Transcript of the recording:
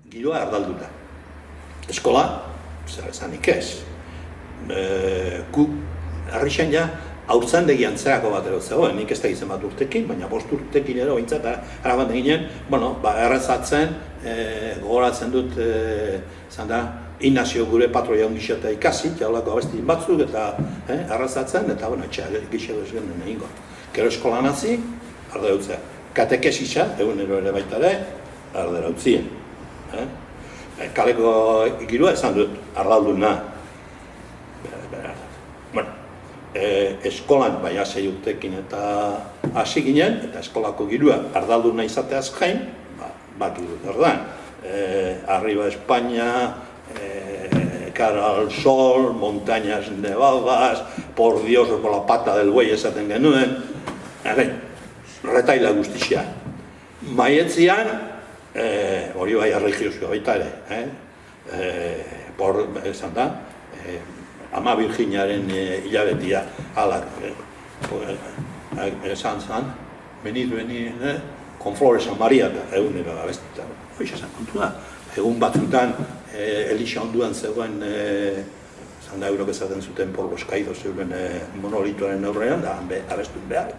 giroa ardalduta. Eskola, zer esanik ez. Gu, harrixen ja, haurtzaindegian zerako bat ero zegoen, nik ez da izan bat urtekin, baina 5 urtekin ero bintzat, arabat eginen, errezatzen, gogoratzen dut, zan da, Inazio gure patroia ondixeta ikasi, jaulako abesti batzuk, eta errezatzen, eta, etxea gixedo ez genen egingo. Gero eskolan hasi, ardera utzea. Katekesisa, egunero ere baita ere, ardera utzien. Kaleko giroa esan dut, ardalduna. Eskolan bai 6 urtekin eta hasi ginen, eta eskolako giroa ardalduna izateaz gain, baki dut erdan. Arriba España, cara al sol, montañas nevadas, por Dios, por la pata del buey esaten genuen, retaila guztixea. Maietzian, hori bai erregiozioa baita ere, esan da, Ama Virginiaren hilabetia, alak, esan zan, venid, con flores a Maria, egunero abestita. Hoiz esan kontu da, egun batzutan Elixa onduan zegoen, zan da eurok esaten zuten por los caídos euren monolitoaren aurrean, da abestu behar.